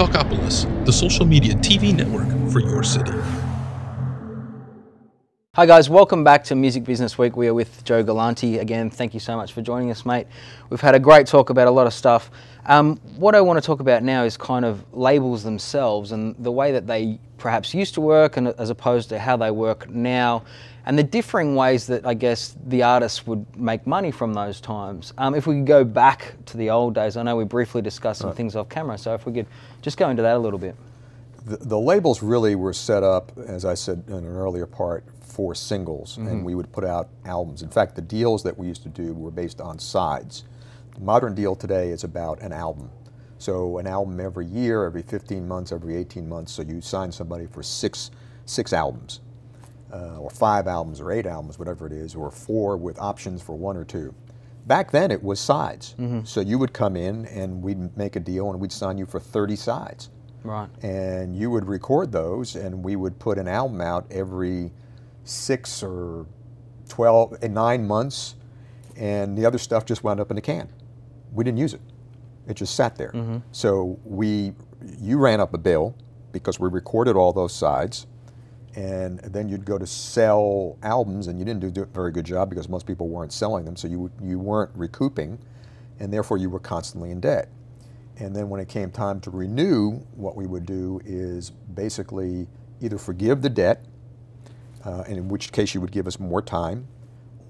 Talkopolis, the social media TV network for your city. Hi guys, welcome back to Music Business Week. We are with Joe Galante. Again, thank you so much for joining us, mate. We've had a great talk about a lot of stuff. What I want to talk about now is kind of labels themselves and the way that they perhaps used to work and as opposed to how they work now, and the differing ways that I guess the artists would make money from those times. If we could go back to the old days, I know we briefly discussed some things off camera, so if we could just go into that a little bit. The labels really were set up, as I said in an earlier part, for singles, and we would put out albums. In fact, the deals that we used to do were based on sides. The modern deal today is about an album. So an album every year, every 15 months, every 18 months, so you sign somebody for six albums, or 5 albums, or 8 albums, whatever it is, or 4 with options for 1 or 2. Back then it was sides. So you would come in and we'd make a deal and we'd sign you for 30 sides. Right. And you would record those and we would put an album out every 6 or 12, 9 months, and the other stuff just wound up in the can. We didn't use it. It just sat there. So you ran up a bill because we recorded all those sides, and then you'd go to sell albums, and you didn't do a very good job because most people weren't selling them, so you weren't recouping, and therefore you were constantly in debt. And then when it came time to renew, what we would do is basically either forgive the debt, and in which case you would give us more time,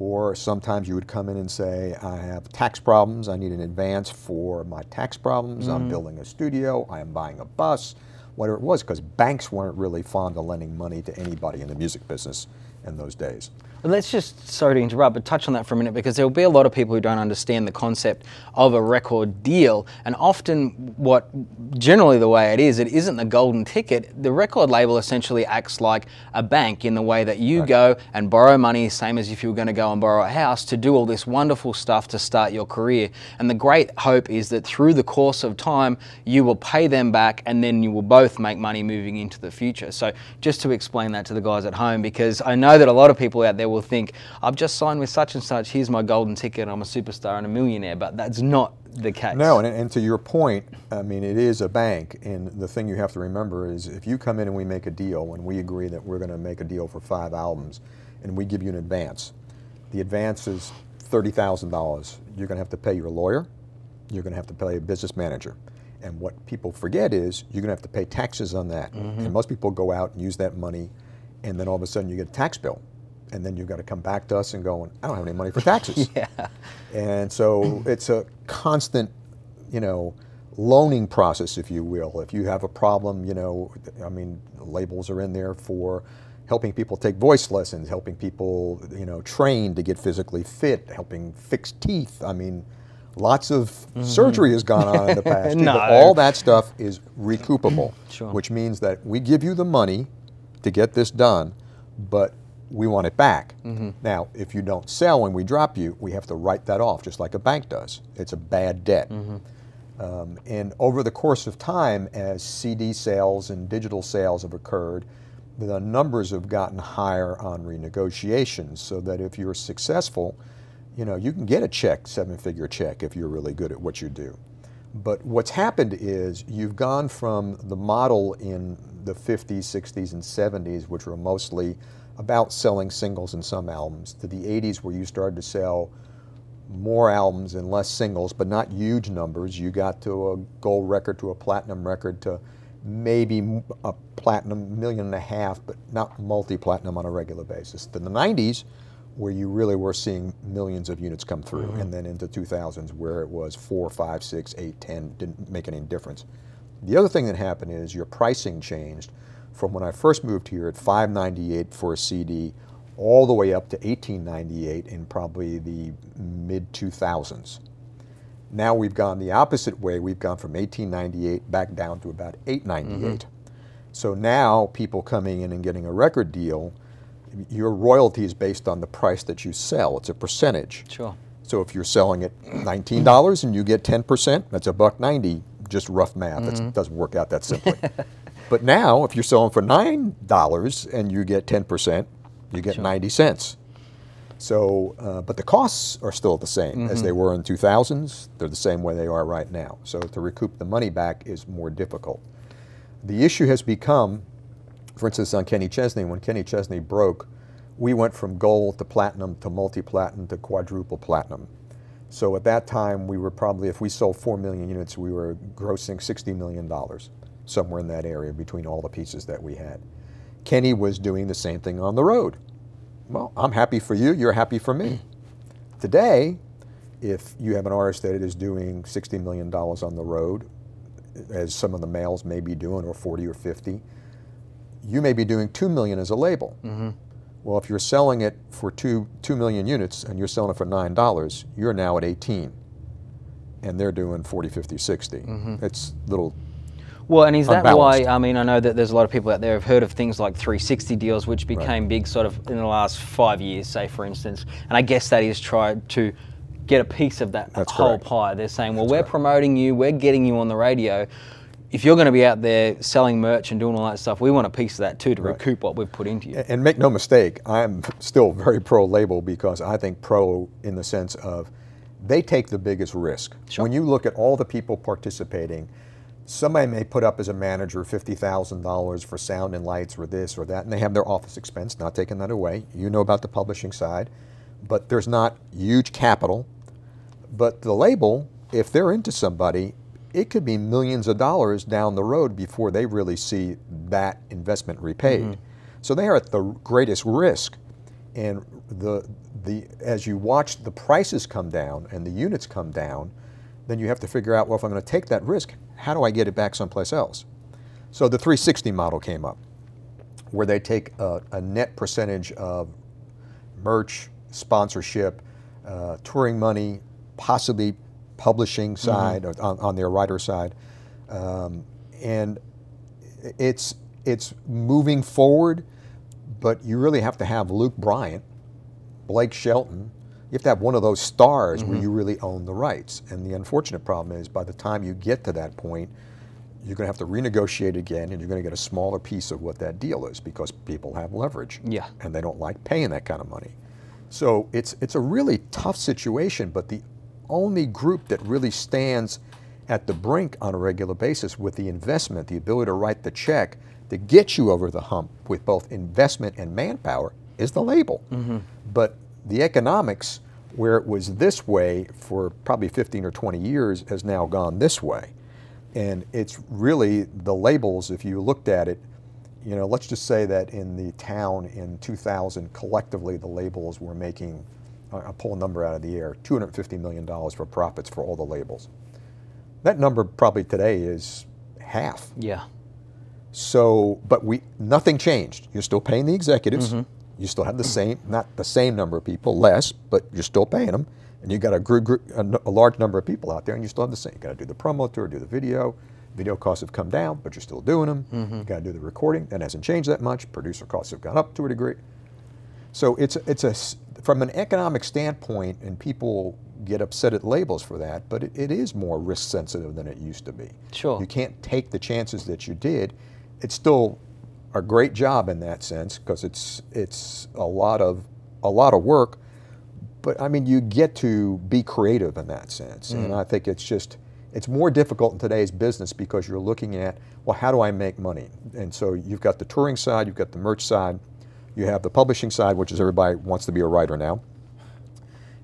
or sometimes you would come in and say, I have tax problems, I need an advance for my tax problems, I'm building a studio, I am buying a bus, whatever it was, because banks weren't really fond of lending money to anybody in the music business in those days. Well, let's just, sorry to interrupt, but touch on that for a minute, because there will be a lot of people who don't understand the concept of a record deal, and often generally the way it isn't the golden ticket. The record label essentially acts like a bank in the way that you go and borrow money, same as if you were going to go and borrow a house, to do all this wonderful stuff to start your career. And the great hope is that through the course of time, you will pay them back, and then you will both make money moving into the future. So just to explain that to the guys at home, because I know that a lot of people out there will think, I've just signed with such and such, here's my golden ticket, I'm a superstar and a millionaire, but that's not the case. No, and to your point, I mean, it is a bank, and the thing you have to remember is if you come in and we make a deal, and we agree that we're going to make a deal for 5 albums, and we give you an advance, the advance is $30,000. You're going to have to pay your lawyer, you're going to have to pay a business manager. And what people forget is you're going to have to pay taxes on that. And most people go out and use that money, and then all of a sudden you get a tax bill. And then you've got to come back to us and go, I don't have any money for taxes. And so it's a constant, loaning process, if you will. If you have a problem, I mean, labels are in there for helping people take voice lessons, helping people, train to get physically fit, helping fix teeth. I mean, lots of surgery has gone on in the past. No. All that stuff is recoupable, Sure. which means that we give you the money to get this done, but we want it back. Now, if you don't sell and we drop you, we have to write that off, just like a bank does. It's a bad debt. And over the course of time, as CD sales and digital sales have occurred, the numbers have gotten higher on renegotiations, so that if you're successful, you can get a check, 7-figure check, if you're really good at what you do. But what's happened is you've gone from the model in the 50s, 60s, and 70s, which were mostly about selling singles and some albums, to the 80s, where you started to sell more albums and less singles, but not huge numbers. You got to a gold record, to a platinum record, to maybe a platinum, $1.5 million, but not multi-platinum on a regular basis. To the 90s, where you really were seeing millions of units come through, and then into 2000s, where it was 4, 5, 6, 8, 10, didn't make any difference. The other thing that happened is your pricing changed from when I first moved here at $5.98 for a CD, all the way up to $18.98 in probably the mid-2000s. Now we've gone the opposite way. We've gone from $18.98 back down to about $8.98. So now people coming in and getting a record deal, your royalty is based on the price that you sell. It's a percentage. Sure. So if you're selling at $19 and you get 10%, that's $1.90, just rough math. It doesn't work out that simply. But now, if you're selling for $9 and you get 10%, you get 90 cents. So, but the costs are still the same as they were in 2000s. They're the same way they are right now. So to recoup the money back is more difficult. The issue has become, for instance, on Kenny Chesney, when Kenny Chesney broke, we went from gold to platinum to multi-platinum to quadruple platinum. So at that time, we were probably, if we sold 4 million units, we were grossing $60 million, somewhere in that area between all the pieces that we had. Kenny was doing the same thing on the road. Well, I'm happy for you, you're happy for me. Today, if you have an artist that is doing $60 million on the road, as some of the males may be doing, or 40 or 50, you may be doing 2 million as a label. Well, if you're selling it for 2 million units and you're selling it for $9, you're now at 18. And they're doing 40, 50, 60. It's little Well, and is that unbalanced. why, I mean, I know that there's a lot of people out there who have heard of things like 360 deals, which became big sort of in the last 5 years, say, for instance. And I guess that is tried to get a piece of that That's whole correct. pie. They're saying, well, That's we're correct. promoting you, we're getting you on the radio. If you're going to be out there selling merch and doing all that stuff, we want a piece of that too to recoup what we've put into you. And make no mistake, I'm still very pro-label because I think pro in the sense of they take the biggest risk. Sure. When you look at all the people participating, somebody may put up as a manager $50,000 for sound and lights or this or that, and they have their office expense, not taking that away. You know about the publishing side, but there's not huge capital. But the label, if they're into somebody, it could be millions of dollars down the road before they really see that investment repaid. So they are at the greatest risk. And as you watch the prices come down and the units come down, then you have to figure out, well, if I'm going to take that risk, how do I get it back someplace else? So the 360 model came up, where they take a net percentage of merch, sponsorship, touring money, possibly publishing side, or on their writer side, and it's moving forward, but you really have to have Luke Bryant, Blake Shelton. You have to have one of those stars where you really own the rights. And the unfortunate problem is, by the time you get to that point, you're going to have to renegotiate again, and you're going to get a smaller piece of what that deal is because people have leverage, and they don't like paying that kind of money. So it's a really tough situation, but the only group that really stands at the brink on a regular basis with the investment, the ability to write the check to get you over the hump with both investment and manpower, is the label. But the economics, where it was this way for probably 15 or 20 years, has now gone this way. And it's really the labels, if you looked at it, you know, let's just say that in the town in 2000, collectively the labels were making, I'll pull a number out of the air, $250 million for profits for all the labels. That number probably today is half. So, but nothing changed. You're still paying the executives. You still have the same, not the same number of people, less, but you're still paying them. And you've got a large number of people out there, and you still have the same. You've got to do the promo tour, do the video. Video costs have come down, but you're still doing them. You've got to do the recording. That hasn't changed that much. Producer costs have gone up to a degree. So from an economic standpoint, and people get upset at labels for that, but it is more risk sensitive than it used to be. You can't take the chances that you did. It's still a great job in that sense because it's a lot of work, but I mean you get to be creative in that sense, and I think it's more difficult in today's business because you're looking at, well, how do I make money? And so you've got the touring side, you've got the merch side, you have the publishing side, which is everybody wants to be a writer now.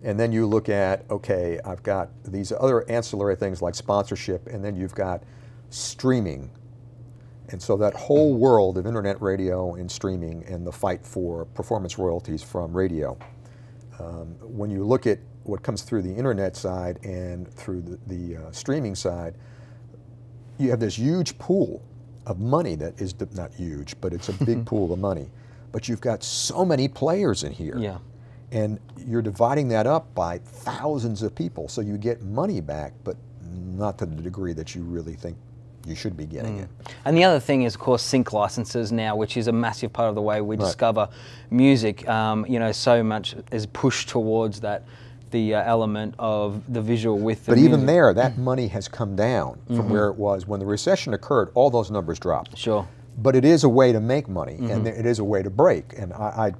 And then you look at, okay, I've got these other ancillary things like sponsorship, and then you've got streaming. And so that whole world of internet radio and streaming and the fight for performance royalties from radio. When you look at what comes through the internet side and through the streaming side, you have this huge pool of money that is not huge, but it's a big pool of money. But you've got so many players in here. And you're dividing that up by thousands of people, so you get money back, but not to the degree that you really think you should be getting it. And the other thing is, of course, sync licenses now, which is a massive part of the way we discover music. You know, so much is pushed towards that, the element of the visual with the music. But even there, that money has come down from where it was. When the recession occurred, all those numbers dropped. But it is a way to make money, and it is a way to break. And I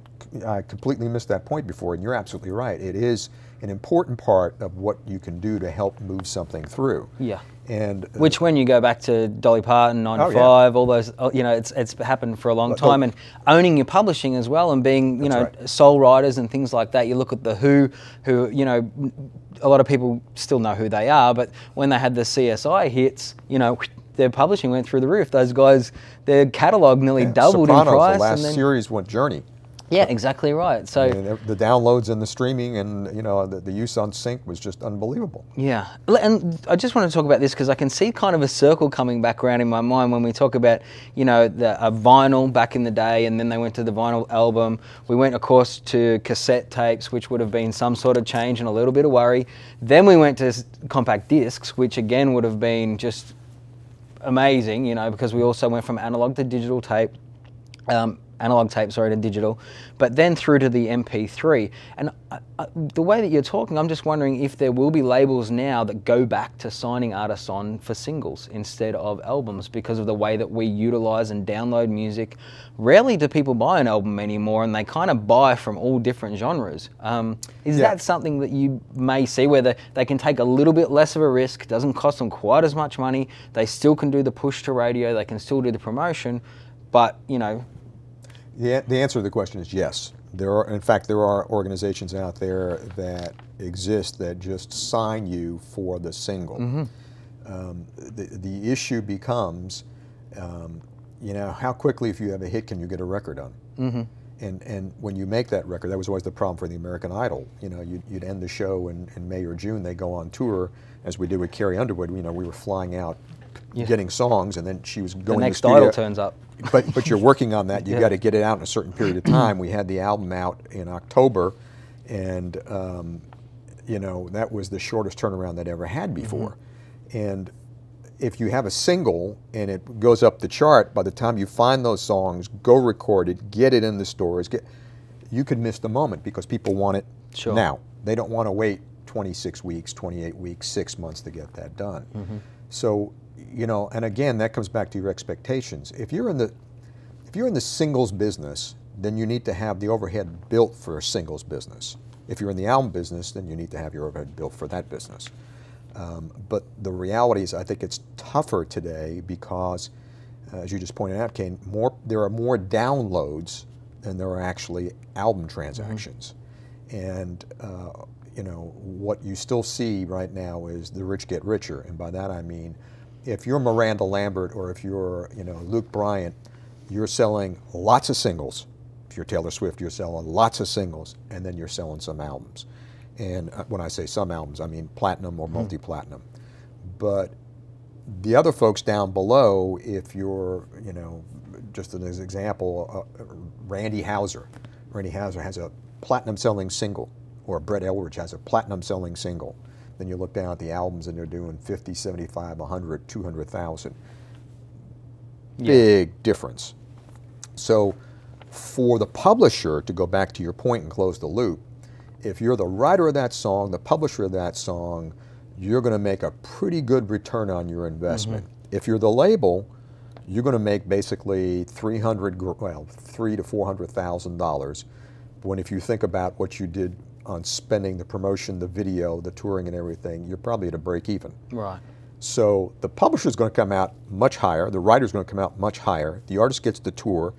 completely missed that point before, and you're absolutely right. It is an important part of what you can do to help move something through. And which, when you go back to Dolly Parton, 95, all those, you know, it's happened for a long time. And owning your publishing as well, and being, you know, sole writers and things like that. You look at the Who, you know, a lot of people still know who they are, but when they had the CSI hits, you know, their publishing went through the roof. Those guys, their catalog nearly doubled in price. The last series went Journey. Yeah, exactly right. So I mean, the downloads and the streaming, and you know, the use on sync was just unbelievable. Yeah, and I just want to talk about this because I can see kind of a circle coming back around in my mind when we talk about, you know, the vinyl back in the day, and then they went to the vinyl album. We went, of course, to cassette tapes, which would have been some sort of change and a little bit of worry. Then we went to compact discs, which again would have been just amazing, you know, because we also went from analog to digital tape. Analog tape, sorry, to digital, but then through to the MP3. And the way that you're talking, I'm just wondering if there will be labels now that go back to signing artists on for singles instead of albums because of the way that we utilize and download music. Rarely do people buy an album anymore, and they kind of buy from all different genres. Is that something that you may see where they can take a little bit less of a risk, doesn't cost them quite as much money, they still can do the push to radio, they can still do the promotion, but, you know, the answer to the question is yes. In fact, there are organizations out there that exist that just sign you for the single. The issue becomes, you know, how quickly, if you have a hit, can you get a record on? And when you make that record, that was always the problem for the American Idol. You know, you'd end the show in May or June, they go on tour, as we did with Carrie Underwood. You know, we were flying out, getting songs, and then she was going the next to the studio. Idol turns up. But you're working on that. You've got to get it out in a certain period of time. We had the album out in October, and you know, that was the shortest turnaround that ever had before. And if you have a single and it goes up the chart, by the time you find those songs, go record it, get it in the stores, you could miss the moment because people want it now. They don't want to wait 26 weeks, 28 weeks, 6 months to get that done. So, you know, and again, that comes back to your expectations. If you're in the singles business, then you need to have the overhead built for a singles business. If you're in the album business, then you need to have your overhead built for that business. But the reality is, I think it's tougher today because, as you just pointed out, Kane, there are more downloads than there are actually album transactions. And you know, what you still see right now is the rich get richer, and by that I mean, if you're Miranda Lambert or if you're, you know, Luke Bryant, you're selling lots of singles. If you're Taylor Swift, you're selling lots of singles, and then you're selling some albums. And when I say some albums, I mean platinum or multi-platinum. But the other folks down below, if you're, you know, just as an example, Randy Houser. Randy Houser has a platinum selling single, or Brett Eldridge has a platinum selling single. Then you look down at the albums and they're doing 50, 75, 100, 200,000. Big difference. So for the publisher, to go back to your point and close the loop, if you're the writer of that song, the publisher of that song, you're going to make a pretty good return on your investment. If you're the label, you're going to make basically $300,000 to $400,000. When if you think about what you did on spending the promotion, the video, the touring and everything, you're probably at a break even. Right. So the publisher's going to come out much higher, the writer's going to come out much higher, the artist gets the tour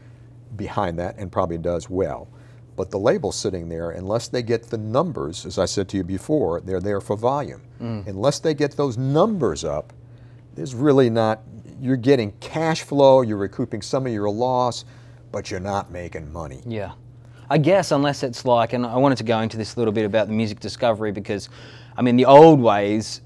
behind that and probably does well. But the label's sitting there, unless they get the numbers, as I said to you before, they're there for volume. Unless they get those numbers up, there's really not, you're getting cash flow, you're recouping some of your loss, but you're not making money. Yeah. I guess unless it's like, and I wanted to go into this a little bit about the music discovery because, I mean, the old ways,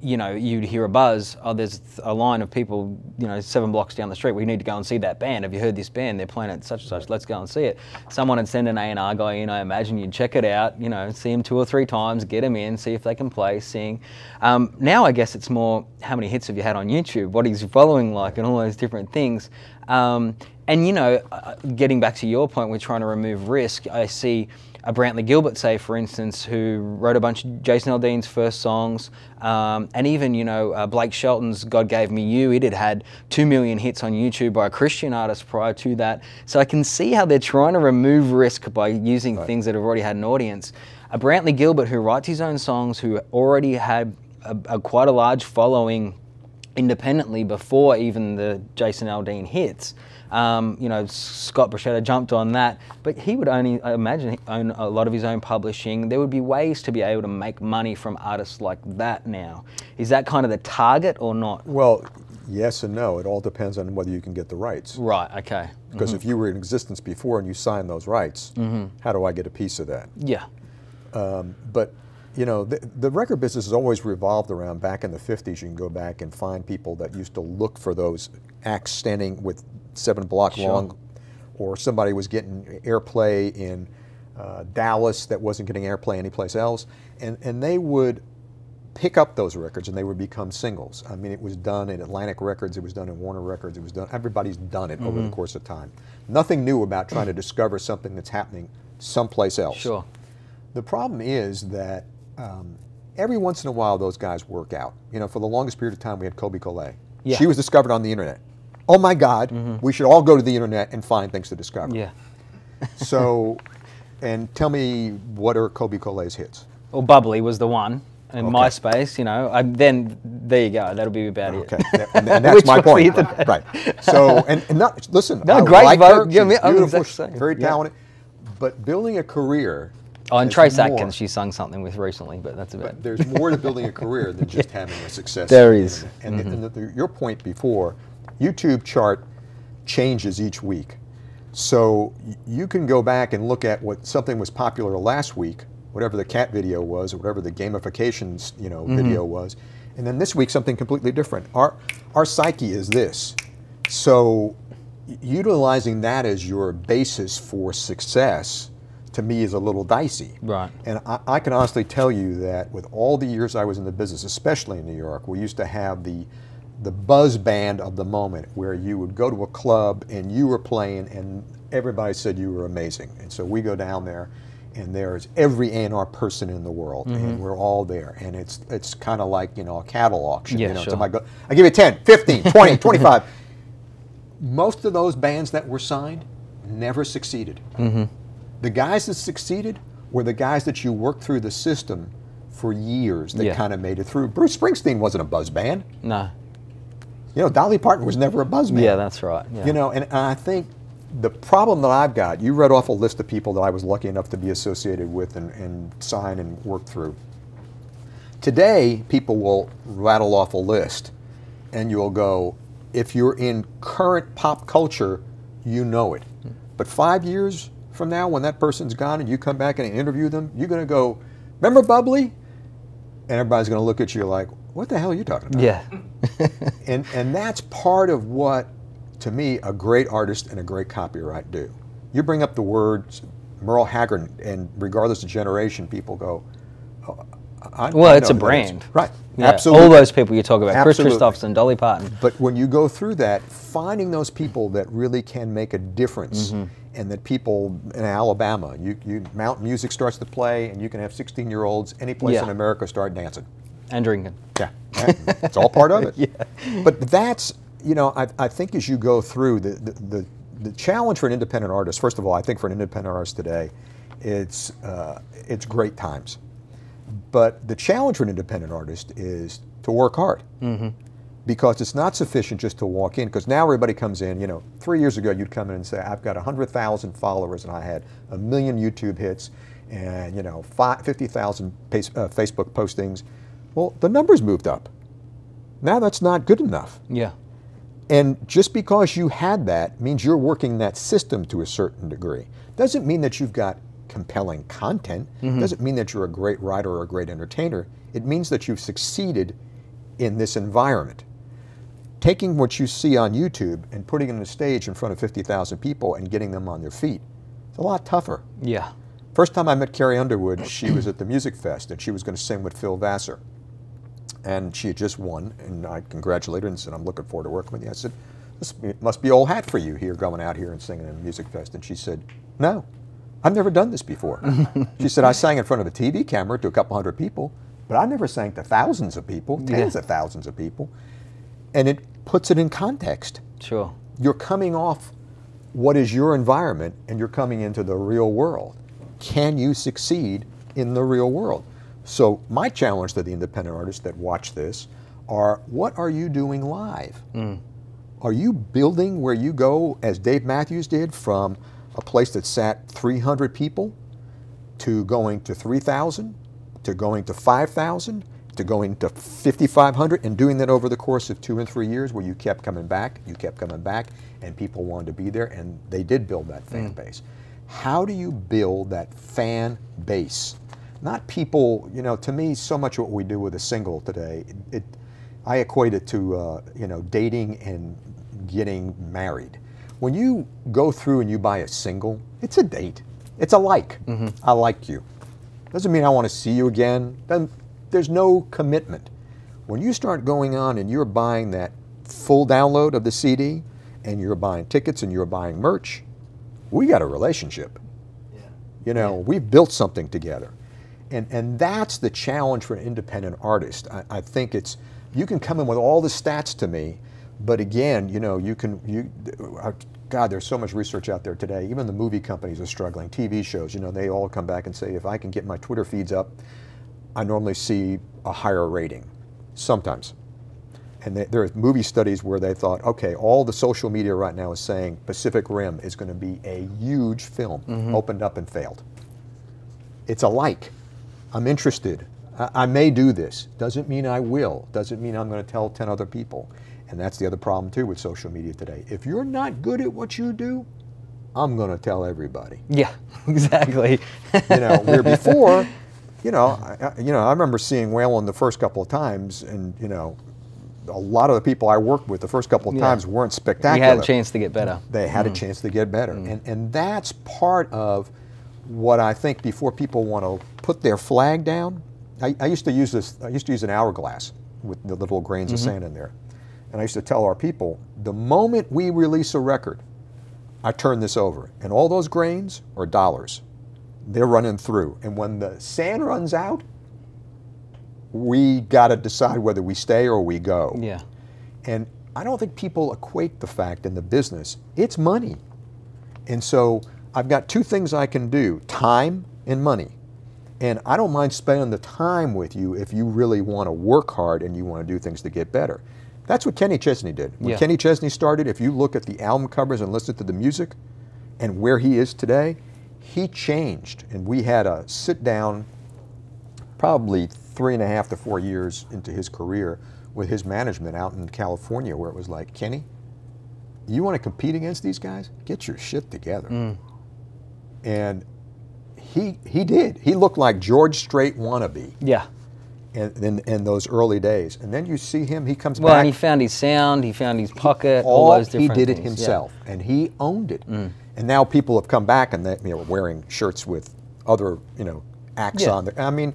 you know, you'd hear a buzz, oh, there's a line of people, you know, 7 blocks down the street, we need to go and see that band. Have you heard this band? They're playing at such and such, let's go and see it. Someone would send an A&R guy in, I imagine you'd check it out, you know, see him 2 or 3 times, get him in, see if they can play, sing. Now I guess it's more, how many hits have you had on YouTube? What is your following like and all those different things. And you know, getting back to your point, we're trying to remove risk. I see a Brantley Gilbert, say, for instance, who wrote a bunch of Jason Aldean's first songs, and even, you know, Blake Shelton's God Gave Me You, it had had 2 million hits on YouTube by a Christian artist prior to that. So I can see how they're trying to remove risk by using things that have already had an audience. A Brantley Gilbert who writes his own songs, who already had quite a large following independently before even the Jason Aldean hits. You know, Scott Bruschetta jumped on that, but he would only, I imagine, own a lot of his own publishing. There would be ways to be able to make money from artists like that now. Is that kind of the target or not? Well, yes and no. It all depends on whether you can get the rights. Right, okay. Because if you were in existence before and you signed those rights, how do I get a piece of that? Yeah. But you know, the record business has always revolved around, back in the 50s, you can go back and find people that used to look for those acts standing with 7 block long, or somebody was getting airplay in Dallas that wasn't getting airplay anyplace else, and they would pick up those records and they would become singles. I mean, it was done in Atlantic Records, it was done in Warner Records, it was done, everybody's done it over the course of time. Nothing new about trying to discover something that's happening someplace else. Sure. The problem is that every once in a while those guys work out. You know, for the longest period of time we had Kobe Collet. Yeah. She was discovered on the internet. Oh my God, we should all go to the internet and find things to discover. Yeah. So, and tell me, what are Kobe Collet's hits? Well, Bubbly was the one. And MySpace, you know, then there you go. That'll be about it. Okay, and that's my point. Right. So, and not, listen, no, I great like vote. her. Yeah, She's beautiful, exactly. very talented. But building a career. Oh, and Trace Atkins, she sung something with recently, but that's about it. There's more to building a career than just having a success. There is. And your point before, YouTube chart changes each week. So you can go back and look at what something was popular last week, whatever the cat video was, or whatever the gamifications, you know, video was, and then this week something completely different. Our psyche is this. So utilizing that as your basis for success, to me, is a little dicey. Right. And I can honestly tell you that with all the years I was in the business, especially in New York, we used to have the buzz band of the moment, where you would go to a club and you were playing and everybody said you were amazing. And so we go down there and there's every A&R person in the world, and we're all there. And it's kind of like, you know, a cattle auction. Yeah, you know, sure. somebody go, I give you 10, 15, 20, 25. Most of those bands that were signed never succeeded. The guys that succeeded were the guys that you worked through the system for years that kind of made it through. Bruce Springsteen wasn't a buzz band. No. You know, Dolly Parton was never a buzz band. Yeah, that's right. Yeah. You know, and I think the problem that I've got, you read off a list of people that I was lucky enough to be associated with and sign and work through. Today, people will rattle off a list and you'll go, if you're in current pop culture, you know it. But 5 years from now, when that person's gone and you come back and interview them, you're going to go, remember Bubbly? And everybody's going to look at you like, what the hell are you talking about? Yeah. and that's part of what, to me, a great artist and a great copyright do. You bring up the words Merle Haggard, and regardless of generation, people go, oh, well, it's a brand. Right. Yeah. Absolutely. All those people you talk about, Absolutely. Chris Christopherson, Dolly Parton. But when you go through that, finding those people that really can make a difference, and that people in Alabama, Mountain Music starts to play, and you can have 16-year-olds any place in America start dancing. And drinking. Yeah, it's all part of it. Yeah. But that's, you know, I think as you go through, the challenge for an independent artist, first of all, I think for an independent artist today, it's great times. But the challenge for an independent artist is to work hard. Because it's not sufficient just to walk in, because now everybody comes in, you know, 3 years ago you'd come in and say, I've got 100,000 followers and I had 1 million YouTube hits and, you know, 50,000 Facebook postings. Well, the numbers moved up. Now that's not good enough. Yeah. And just because you had that means you're working that system to a certain degree. Doesn't mean that you've got compelling content. Doesn't mean that you're a great writer or a great entertainer. It means that you've succeeded in this environment. Taking what you see on YouTube and putting it on a stage in front of 50,000 people and getting them on their feet, it's a lot tougher. Yeah. First time I met Carrie Underwood, she was at the Music Fest and she was going to sing with Phil Vassar. And she had just won, and I congratulated her and said, I'm looking forward to working with you. I said, this must be old hat for you here, going out here and singing at a Music Fest. And she said, no, I've never done this before. She said, I sang in front of a TV camera to a couple hundred people, but I never sang to thousands of people, tens of thousands of people. And it puts it in context. Sure. You're coming off what is your environment and you're coming into the real world. Can you succeed in the real world? So my challenge to the independent artists that watch this are, what are you doing live? Are you building where you go, as Dave Matthews did, from a place that sat 300 people to going to 3,000, to going to 5,000, to going to 5,500, and doing that over the course of 2 and 3 years, where you kept coming back, and people wanted to be there, and they did build that fan base. How do you build that fan base? Not people, you know, to me, so much what we do with a single today, I equate it to, you know, dating and getting married. When you go through and you buy a single, it's a date. It's a like. I like you. Doesn't mean I want to see you again. There's no commitment. When you start going on and you're buying that full download of the CD, and you're buying tickets and you're buying merch, we got a relationship. You know, we've built something together. And that's the challenge for an independent artist. I think it's, you can come in with all the stats to me, but again, you know, God, there's so much research out there today. Even the movie companies are struggling. TV shows, you know, they all come back and say, if I can get my Twitter feeds up, I normally see a higher rating, sometimes. And there are movie studies where they thought, okay, all the social media right now is saying Pacific Rim is going to be a huge film, opened up and failed. It's a like. I'm interested. I may do this. Doesn't mean I will. Doesn't mean I'm going to tell 10 other people. And that's the other problem too with social media today. If you're not good at what you do, I'm going to tell everybody. Yeah, exactly. You know, where before, I remember seeing Waylon the first couple of times, and you know, a lot of the people I worked with the first couple of times weren't spectacular. You had a chance to get better. They had a chance to get better, and that's part of what I think. Before people want to put their flag down, I used to use this. I used to use an hourglass with the little grains of sand in there, and I used to tell our people, the moment we release a record, I turn this over, and all those grains are dollars. They're running through, and when the sand runs out, we got to decide whether we stay or we go. Yeah. And I don't think people equate the fact in the business, it's money. And so I've got two things I can do, time and money. And I don't mind spending the time with you if you really want to work hard and you want to do things to get better. That's what Kenny Chesney did. When Kenny Chesney started, if you look at the album covers and listen to the music and where he is today, he changed. And we had a sit down probably 3.5 to 4 years into his career with his management out in California, where it was like, Kenny, you want to compete against these guys? Get your shit together. And he did. He looked like George Strait wannabe. Yeah. In those early days. And then you see him, he comes back. Well, and he found his sound, he found his pocket, all those different things. He did it himself, and he owned it. And now people have come back and they're wearing shirts with other, acts on there. I mean,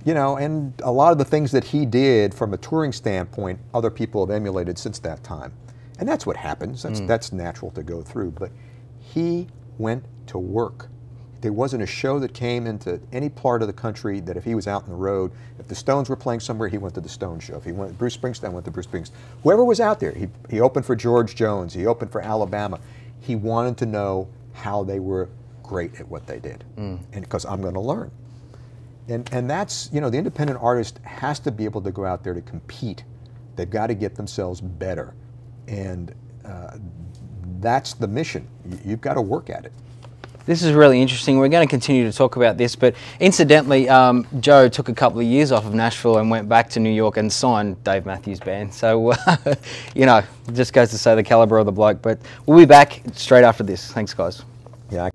and a lot of the things that he did from a touring standpoint, other people have emulated since that time. And that's what happens. That's natural to go through. But he went to work. There wasn't a show that came into any part of the country that if he was out on the road, if the Stones were playing somewhere, he went to the Stones show. If he went to Bruce Springsteen, went to Bruce Springsteen. Whoever was out there, he opened for George Jones, he opened for Alabama. He wanted to know how they were great at what they did. And because I'm going to learn. And that's, the independent artist has to be able to go out there to compete. They've got to get themselves better. And that's the mission. You've got to work at it. This is really interesting. We're going to continue to talk about this, but incidentally, Joe took a couple of years off of Nashville and went back to New York and signed Dave Matthews Band. So, it just goes to say the caliber of the bloke. But we'll be back straight after this. Thanks, guys. Yeah.